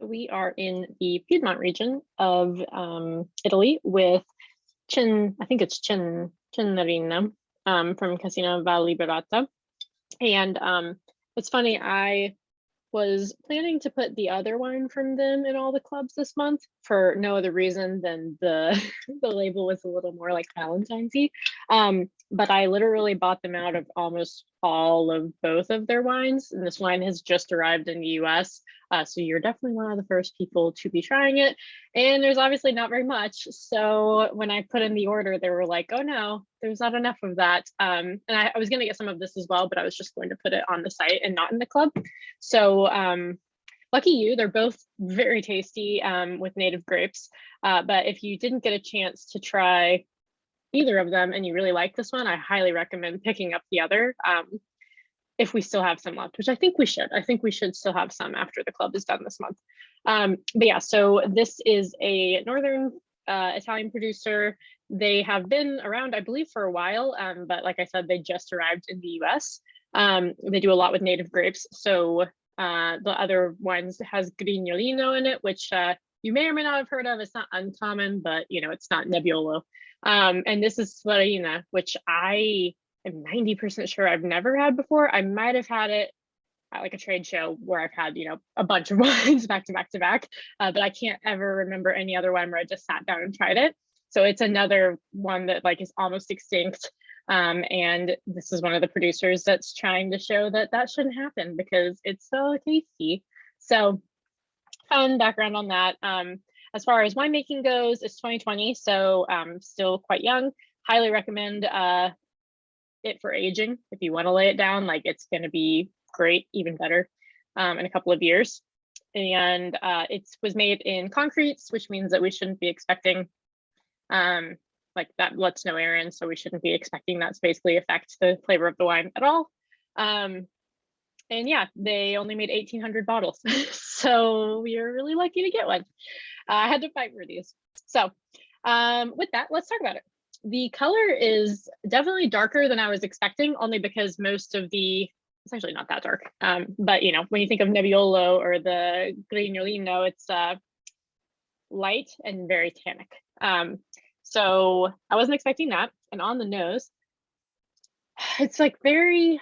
we are in the Piedmont region of Italy with I think it's Cenerina from Cascina Liberata. And it's funny, I was planning to put the other wine from them in all the clubs this month for no other reason than the the label was a little more like Valentine's-y. But I literally bought them out of almost all of both of their wines, and this wine has just arrived in the US. So you're definitely one of the first people to be trying it. And there's obviously not very much. So when I put in the order, they were like, oh no, there's not enough of that. And I was going to get some of this as well, but I was just going to put it on the site and not in the club. So lucky you, they're both very tasty with native grapes. But if you didn't get a chance to try either of them and you really like this one, I highly recommend picking up the other. If we still have some left, which I think we should. I think we should still have some after the club is done this month. But yeah, so this is a northern Italian producer. They have been around, I believe, for a while, but like I said, they just arrived in the US. They do a lot with native grapes. So the other ones has Grignolino in it, which you may or may not have heard of. It's not uncommon, but you know, it's not Nebbiolo. And this is Slarina, which I'm 90% sure I've never had before. I might have had it at like a trade show where I've had, you know, a bunch of wines back to back to back, but I can't ever remember any other one where I just sat down and tried it. So it's another one that like is almost extinct. And this is one of the producers that's trying to show that that shouldn't happen because it's so tasty. So fun background on that. As far as winemaking goes, it's 2020, so still quite young. Highly recommend it for aging. If you want to lay it down, like it's going to be great, even better in a couple of years. And it was made in concretes, which means that we shouldn't be expecting like that lets no air in, so we shouldn't be expecting that to basically affect the flavor of the wine at all. And yeah, they only made 1,800 bottles, so we are really lucky to get one. I had to fight for these. So with that, let's talk about it. The color is definitely darker than I was expecting, only because most of it's actually not that dark. But you know, when you think of Nebbiolo or the Grignolino, it's light and very tannic. So I wasn't expecting that. And on the nose, it's like very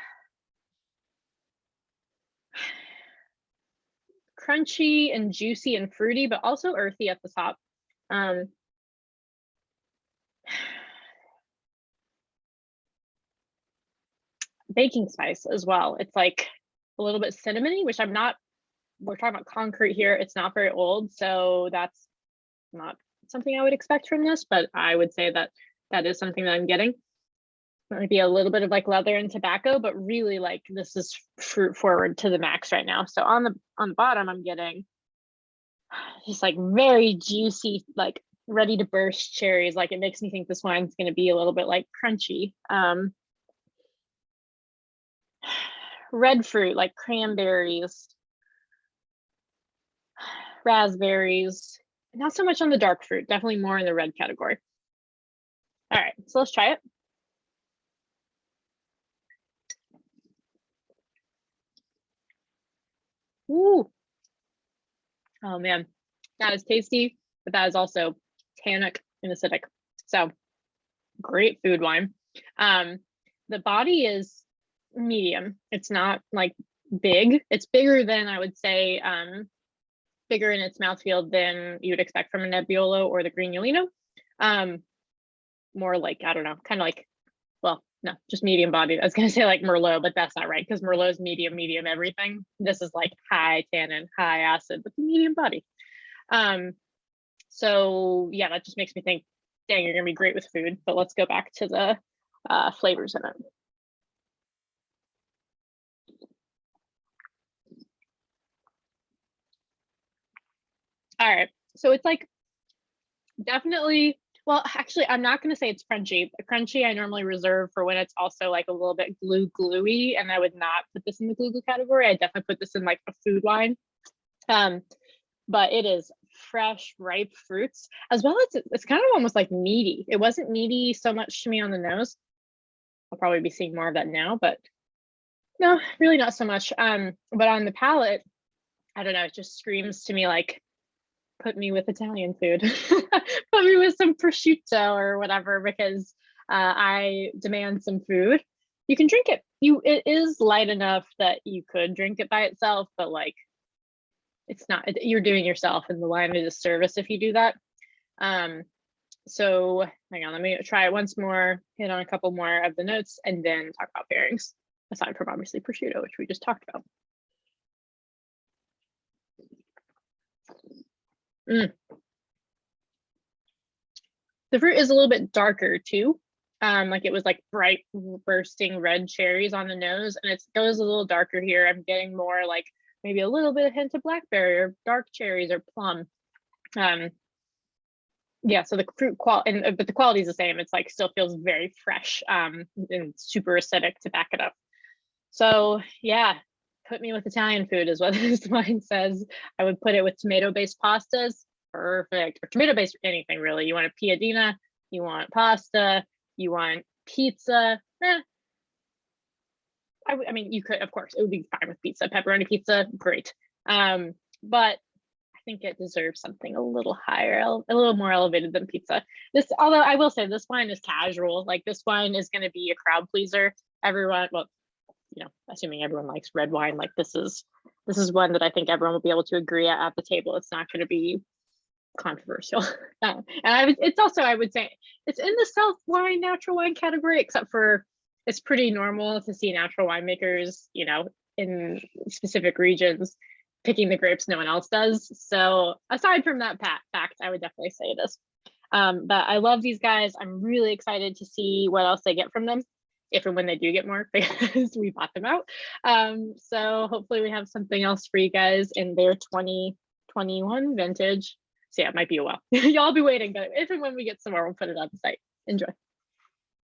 crunchy and juicy and fruity, but also earthy at the top. Baking spice as well. It's like a little bit cinnamony, which we're talking about concrete here. It's not very old, so that's not something I would expect from this, but I would say that that is something that I'm getting. Might be a little bit of like leather and tobacco, but really like this is fruit forward to the max right now. So on the bottom, I'm getting just like very juicy, like ready to burst cherries. Like it makes me think this wine's going to be a little bit like crunchy. Red fruit like cranberries, raspberries, not so much on the dark fruit, definitely more in the red category. All right, so let's try it. Ooh. Oh man, that is tasty, but that is also tannic and acidic. So great food wine. The body is medium. It's not like big. It's bigger than I would say, bigger in its mouthfeel than you would expect from a Nebbiolo or the Grignolino. More like, I don't know, kind of like, well, no, just medium bodied. I was going to say like Merlot, but that's not right because Merlot is medium everything. This is like high tannin, high acid, but the medium body. So yeah, that just makes me think, dang, you're going to be great with food. But let's go back to the flavors in it. All right, so it's like definitely, well, actually, I'm not going to say it's crunchy. Crunchy, I normally reserve for when it's also like a little bit gluey, and I would not put this in the glue category. I definitely put this in like a food wine. But it is fresh, ripe fruits, as well as it's kind of almost like meaty. It wasn't meaty so much to me on the nose. I'll probably be seeing more of that now, but no, really not so much. But on the palate, I don't know, it just screams to me like, put me with Italian food. Put me with some prosciutto or whatever, because I demand some food. You can drink it. It is light enough that you could drink it by itself, but like it's not, you're doing yourself in the line of disservice if you do that. So hang on, let me try it once more, hit on a couple more of the notes, and then talk about pairings, aside from obviously prosciutto, which we just talked about. The fruit is a little bit darker too. Like it was like bright bursting red cherries on the nose, and it goes a little darker here. I'm getting more like maybe a little bit of hint of blackberry or dark cherries or plum. Yeah, so the fruit quality, but the quality is the same. It's like still feels very fresh and super acidic to back it up. So yeah, put me with Italian food is what this wine says. I would put it with tomato-based pastas. Perfect. Or tomato-based anything really. You want a piadina, you want pasta, you want pizza. I mean, you could, of course, it would be fine with pizza. Pepperoni pizza, great. But I think it deserves something a little higher, a little more elevated than pizza. This, although I will say this wine is casual. Like this wine is going to be a crowd pleaser. Everyone, well, you know, assuming everyone likes red wine, like this is one that I think everyone will be able to agree at the table. It's not going to be controversial. And it's also, I would say, it's in the self wine, natural wine category, except for it's pretty normal to see natural winemakers, you know, in specific regions picking the grapes no one else does. So aside from that fact, I would definitely say it is. But I love these guys. I'm really excited to see what else they get from them, if and when they do get more, because we bought them out. So hopefully we have something else for you guys in their 2021 vintage. So yeah, it might be a while. Y'all be waiting, but if and when we get some more, we'll put it on the site. Enjoy.